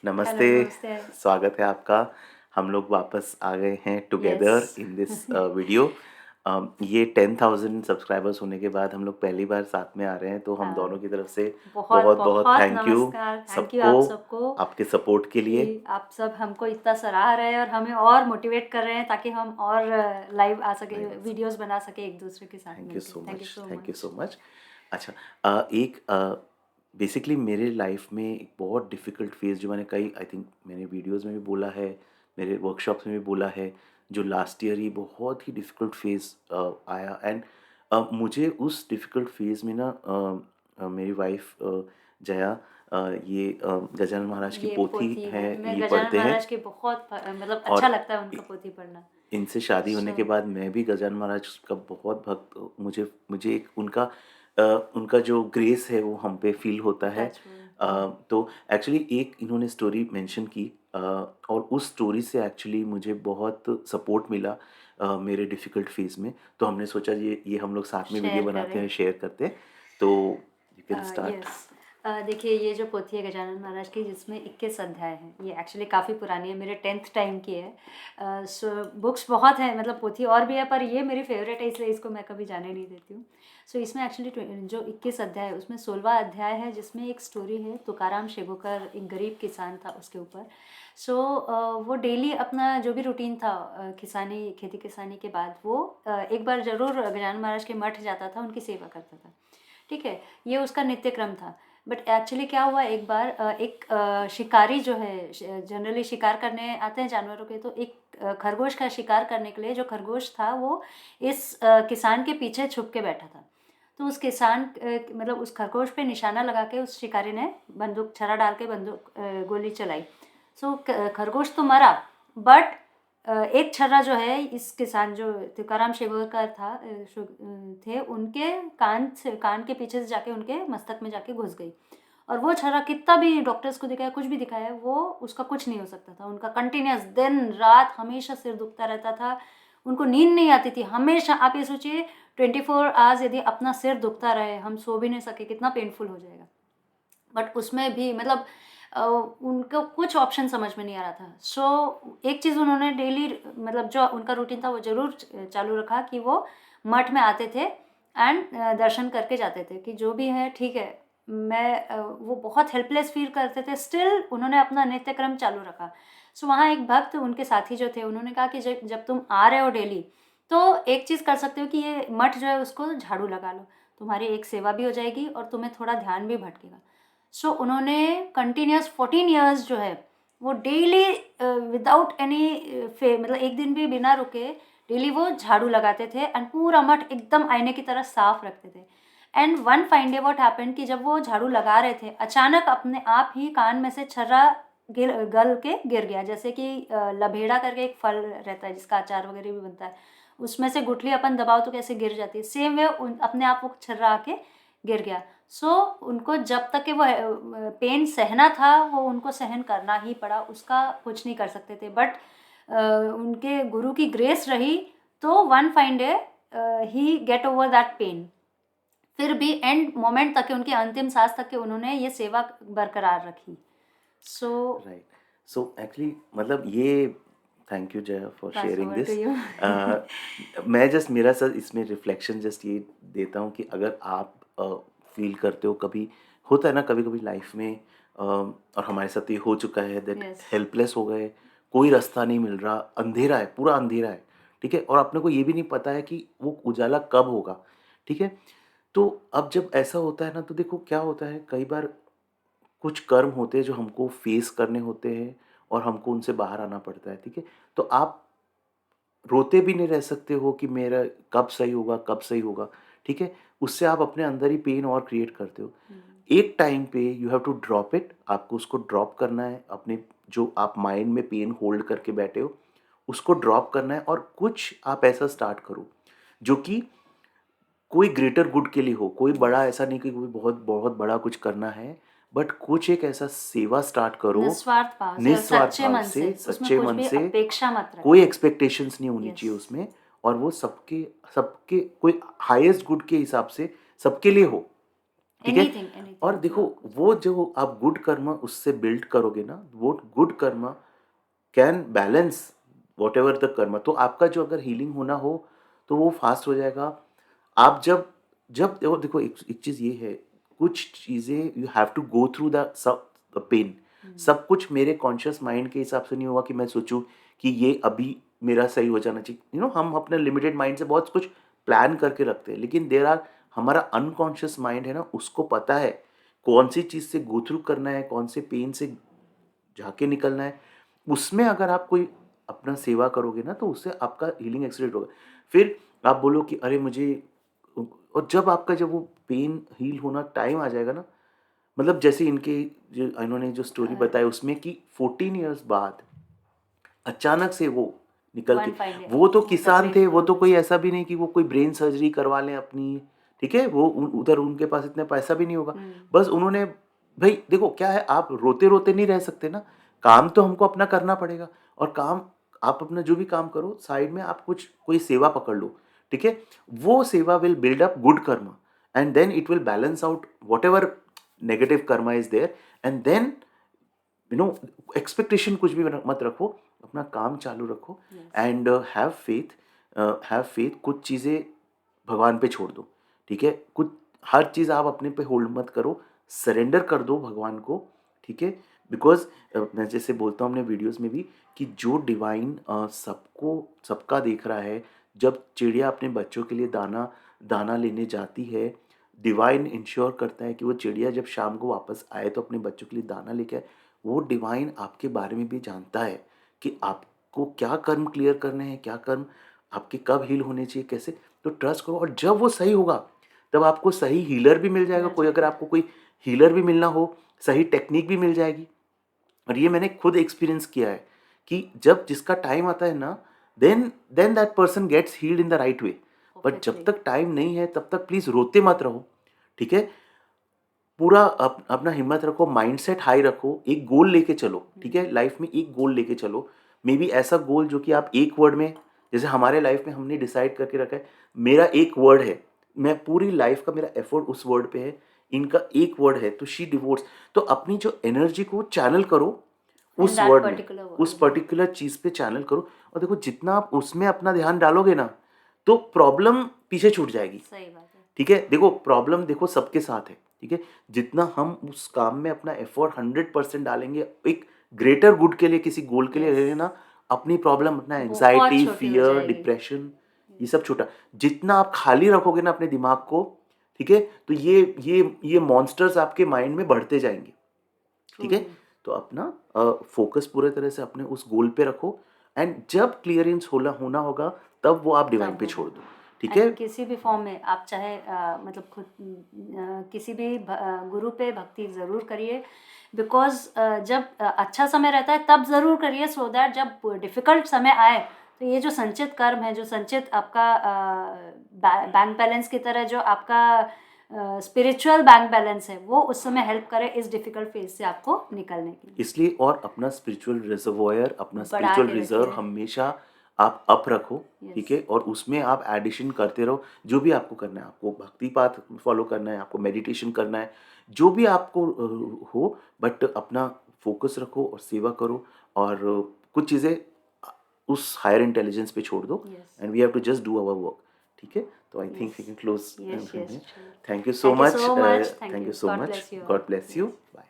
नमस्ते, नमस्ते। स्वागत है आपका। हम लोग वापस आ गए हैं yes. Together in this video. ये 10,000 सब्सक्राइबर्स होने के बाद हम लोग पहली बार साथ में आ रहे हैं, तो हम दोनों की तरफ से बहुत बहुत बहुत बहुत थैंक यू नमस्कार, थैंक यू सबको, आप सबको आपके सपोर्ट के लिए। कि आप सब हमको इतना सराह रहे हैं और हमें और मोटिवेट कर रहे हैं ताकि हम और लाइव आ सके, लाइव आ सके। वीडियोस बना सके एक दूसरे के साथ थैंक यू मिलके। So thank you much, so thank you much. So much. अच्छा, एक बेसिकली मेरे लाइफ में एक बहुत डिफ़िकल्ट फेज़ जो मैंने कई आई थिंक मैंने वीडियोस में भी बोला है, मेरे वर्कशॉप्स में भी बोला है, जो लास्ट ईयर ही बहुत ही डिफ़िकल्ट फेज़ आया। एंड मुझे उस डिफ़िकल्ट फेज़ में ना मेरी वाइफ जया, ये गजानन महाराज की ये पोथी पोथी है, है, मैं ये गजानन पढ़ते हैं। महाराज के बहुत मतलब अच्छा और लगता है उनका पोथी पढ़ना। इनसे शादी होने सो के बाद मैं भी गजानन महाराज का बहुत भक्त, मुझे मुझे एक उनका उनका जो ग्रेस है वो हम पे फील होता है। टच वो तो एक्चुअली एक इन्होंने स्टोरी मेंशन की, और उस स्टोरी से एक्चुअली मुझे बहुत सपोर्ट मिला मेरे डिफ़िकल्ट फेज़ में। तो हमने सोचा ये हम लोग साथ में वीडियो शेयर बनाते करें। हैं, शेयर करते हैं। तो यू कैन स्टार्ट। यस। देखिए ये जो पोथी है गजानन महाराज की जिसमें 21 अध्याय हैं, ये एक्चुअली काफ़ी पुरानी है, मेरे 10th टाइम की है। सो बुक्स बहुत हैं, मतलब पोथी और भी है पर ये मेरी फेवरेट है इसलिए इसको मैं कभी जाने नहीं देती हूँ। सो इसमें एक्चुअली जो 21 अध्याय है उसमें 16वां अध्याय है जिसमें एक स्टोरी है तुकाराम शेगोकर, एक गरीब किसान था उसके ऊपर। सो वो डेली अपना जो भी रूटीन था, किसानी खेती किसानी के बाद वो एक बार ज़रूर गजानन महाराज के मठ जाता था, उनकी सेवा करता था। ठीक है, ये उसका नित्य क्रम था। बट एक्चुअली क्या हुआ एक बार, एक शिकारी जो है जनरली शिकार करने आते हैं जानवरों के, तो एक खरगोश का शिकार करने के लिए जो खरगोश था वो इस किसान के पीछे छुप के बैठा था। तो उस किसान मतलब उस खरगोश पे निशाना लगा के उस शिकारी ने बंदूक छर्रा डाल के बंदूक गोली चलाई। सो खरगोश तो मरा, बट एक छर्रा जो है इस किसान जो तुकाराम शेगोरकर थे उनके कान के पीछे से जाके उनके मस्तक में जाके घुस गई। और वो छर्रा कितना भी डॉक्टर्स को दिखाया, कुछ भी दिखाया, वो उसका कुछ नहीं हो सकता था। उनका कंटिन्यूस दिन रात हमेशा सिर दुखता रहता था, उनको नींद नहीं आती थी हमेशा। आप ये सोचिए 24 आवर्स यदि अपना सिर दुखता रहे, हम सो भी नहीं सके, कितना पेनफुल हो जाएगा। बट उसमें भी मतलब उनको कुछ ऑप्शन समझ में नहीं आ रहा था। सो एक चीज़ उन्होंने डेली मतलब जो उनका रूटीन था वो ज़रूर चालू रखा कि वो मठ में आते थे एंड दर्शन करके जाते थे कि जो भी है ठीक है। वो बहुत हेल्पलेस फील करते थे, स्टिल उन्होंने अपना नित्य क्रम चालू रखा। सो वहाँ एक भक्त उनके साथी जो थे उन्होंने कहा कि जब जब तुम आ रहे हो डेली, तो एक चीज़ कर सकते हो कि ये मठ जो है उसको झाड़ू लगा लो, तुम्हारी एक सेवा भी हो जाएगी और तुम्हें थोड़ा ध्यान भी भटकेगा। सो उन्होंने कंटिन्यूस 14 ईयर्स जो है वो डेली विदाउट एनी मतलब एक दिन भी बिना रुके डेली वो झाड़ू लगाते थे एंड पूरा मठ एकदम आईने की तरह साफ रखते थे। And one fine day what happened कि जब वो झाड़ू लगा रहे थे अचानक अपने आप ही कान में से छर्रा गल के गिर गया। जैसे कि लभेड़ा करके एक फल रहता है जिसका अचार वगैरह भी बनता है, उसमें से गुठली अपन दबाओ तो कैसे गिर जाती है, सेम वे अपने आप वो छर्रा आके गिर गया। सो उनको जब तक कि वो पेन सहना था वो उनको सहन करना ही पड़ा, उसका कुछ नहीं कर सकते थे। बट उनके गुरु की ग्रेस रही तो one fine day he get over that pain. फिर भी एंड मोमेंट तक के, उनके अंतिम सांस तक के उन्होंने ये सेवा बरकरार रखी। सो राइट। सो एक्चुअली मतलब ये thank you Jaya for pass sharing over to this. You. मैं जस्ट मेरा सर इसमें रिफ्लेक्शन जस्ट ये देता हूँ कि अगर आप फील करते हो, कभी होता है ना कभी कभी लाइफ में, और हमारे साथ ये हो चुका है दैट यस। हेल्पलेस हो गए, कोई रास्ता नहीं मिल रहा, अंधेरा है, पूरा अंधेरा है। ठीक है, और अपने को ये भी नहीं पता है कि वो उजाला कब होगा। ठीक है, तो अब जब ऐसा होता है ना, तो देखो क्या होता है, कई बार कुछ कर्म होते हैं जो हमको फेस करने होते हैं और हमको उनसे बाहर आना पड़ता है। ठीक है, तो आप रोते भी नहीं रह सकते हो कि मेरा कब सही होगा, कब सही होगा। ठीक है, उससे आप अपने अंदर ही पेन और क्रिएट करते हो। एक टाइम पे you have to drop it, आपको उसको ड्रॉप करना है, अपने जो आप माइंड में पेन होल्ड करके बैठे हो उसको ड्रॉप करना है, और कुछ आप ऐसा स्टार्ट करो जो कि कोई ग्रेटर गुड के लिए हो। कोई बड़ा ऐसा नहीं कि कोई बहुत बहुत बड़ा कुछ करना है, बट कुछ एक ऐसा सेवा स्टार्ट करो निस्वार्थ भाव से और निस्वार्थ सच्चे भाव मन से, से, उसमें सच्चे कुछ मन भी से। अपेक्षा मत कोई रखिए। एक्सपेक्टेशंस नहीं होनी यस। चाहिए उसमें, और वो सबके सबके कोई हाईएस्ट गुड के हिसाब से सबके लिए हो। ठीक है? एनीथिंग और एनीथिंग देखो वो जो आप गुड कर्म उससे बिल्ड करोगे ना, वो गुड कर्म can balance what ever the कर्म। तो आपका जो अगर हीलिंग होना हो तो वो फास्ट हो जाएगा। आप जब जब देखो देखो एक चीज़ ये है, कुछ चीज़ें you have to go through the सब पेन। सब कुछ मेरे कॉन्शियस माइंड के हिसाब से नहीं होगा कि मैं सोचूं कि ये अभी मेरा सही हो जाना चाहिए। हम अपने लिमिटेड माइंड से बहुत कुछ प्लान करके रखते हैं, लेकिन देर आर हमारा अनकॉन्शियस माइंड है ना, उसको पता है कौन सी चीज़ से गो थ्रू करना है, कौन से पेन से झाके निकलना है। उसमें अगर आप कोई अपना सेवा करोगे ना तो उससे आपका हीलिंग एक्सीडेंट होगा। फिर आप बोलो कि अरे मुझे, और जब वो पेन हील होना टाइम आ जाएगा ना, मतलब जैसे इनके जो इन्होंने जो स्टोरी बताई उसमें कि 14 इयर्स बाद अचानक से वो निकल के, वन फाइन वो तो द किसान थे, वो तो ब्रेक कोई ऐसा भी नहीं कि वो कोई ब्रेन सर्जरी करवा लें अपनी, ठीक है? वो उधर उनके पास इतना पैसा भी नहीं होगा। बस उन्होंने, भाई देखो क्या है, आप रोते रोते नहीं रह सकते ना, काम तो हमको अपना करना पड़ेगा। और काम, आप अपना जो भी काम करो साइड में आप कुछ कोई सेवा पकड़ लो, ठीक है? वो seva will build up good karma and then it will balance out whatever negative karma is there. And then expectation कुछ भी मत रखो, अपना काम चालू रखो एंड हैव फेथ। कुछ चीज़ें भगवान पे छोड़ दो, ठीक है? कुछ, हर चीज़ आप अपने पे होल्ड मत करो, सरेंडर कर दो भगवान को, ठीक है? बिकॉज मैं जैसे बोलता हूँ अपने वीडियोस में भी कि जो डिवाइन सबको सबका देख रहा है, जब चिड़िया अपने बच्चों के लिए दाना दाना लेने जाती है, डिवाइन इंश्योर करता है कि वो चिड़िया जब शाम को वापस आए तो अपने बच्चों के लिए दाना लेके आए। वो डिवाइन आपके बारे में भी जानता है कि आपको क्या कर्म क्लियर करने हैं, क्या कर्म आपके कब हील होने चाहिए, कैसे। तो ट्रस्ट करो, और जब वो सही होगा तब आपको सही हीलर भी मिल जाएगा। कोई अगर आपको कोई हीलर भी मिलना हो, सही टेक्निक भी मिल जाएगी। और ये मैंने खुद एक्सपीरियंस किया है कि जब जिसका टाइम आता है ना, then that person gets healed in the right way. But जब तक टाइम नहीं है तब तक प्लीज रोते मत रहो, ठीक है? पूरा अपना हिम्मत रखो, माइंडसेट हाई रखो, एक गोल लेके चलो, ठीक है? लाइफ में एक गोल लेके चलो। मे बी ऐसा गोल जो कि आप एक वर्ड में, जैसे हमारे लाइफ में हमने डिसाइड करके रखा है, मेरा एक वर्ड है, मैं पूरी लाइफ का मेरा एफर्ट उस वर्ड पे है, इनका एक वर्ड है तो शी डिवोर्स। तो अपनी जो एनर्जी को चैनल करो उस वर्ड में, उस पर्टिकुलर चीज पे चैनल करो। और देखो जितना आप उसमें अपना ध्यान डालोगे ना, तो प्रॉब्लम पीछे छूट जाएगी। सही बात है। ठीक है? देखो प्रॉब्लम देखो सबके साथ है, ठीक है? जितना हम उस काम में अपना एफर्ट 100% डालेंगे, एक ग्रेटर गुड के लिए, किसी गोल के लिए रहे ना, अपनी प्रॉब्लम, अपना एंजाइटी, फियर, डिप्रेशन, ये सब छोटा, जितना आप खाली रखोगे ना अपने दिमाग को, ठीक है? तो ये मॉन्स्टर्स आपके माइंड में बढ़ते जाएंगे, ठीक है? तो अपना फोकस पूरे तरह से अपने उस गोल पे रखो एंड जब क्लियरेंस होना होगा तब वो आप डिवाइन पे छोड़ दो, ठीक है? किसी भी फॉर्म में आप चाहे मतलब खुद किसी भी गुरु पे भक्ति ज़रूर करिए। बिकॉज जब अच्छा समय रहता है तब ज़रूर करिए, सो दैट जब डिफ़िकल्ट समय आए तो ये जो संचित कर्म है, जो संचित आपका बैंक बैलेंस की तरह जो आपका स्पिरिचुअल बैंक बैलेंस है, वो उस समय हेल्प करे इस डिफ़िकल्ट फेज से आपको निकलने के लिए। इसलिए और अपना स्पिरिचुअल रिजर्वोयर, अपना बढ़ा स्पिरिचुअल के रिजर्व रखिए। हमेशा आप अप रखो, ठीक है? और उसमें आप एडिशन करते रहो, जो भी आपको करना है। आपको भक्ति पाथ फॉलो करना है, आपको मेडिटेशन करना है, जो भी आपको हो, बट अपना फोकस रखो और सेवा करो। और कुछ चीज़ें उस हायर इंटेलिजेंस पे छोड़ दो Yes. And we have to just do our work, ठीक है? तो I think we can close. Yes, yes, sure. Thank you so Thank you much, so much. Thank thank you. You so God much, bless you all. God bless you, Yes. Bye.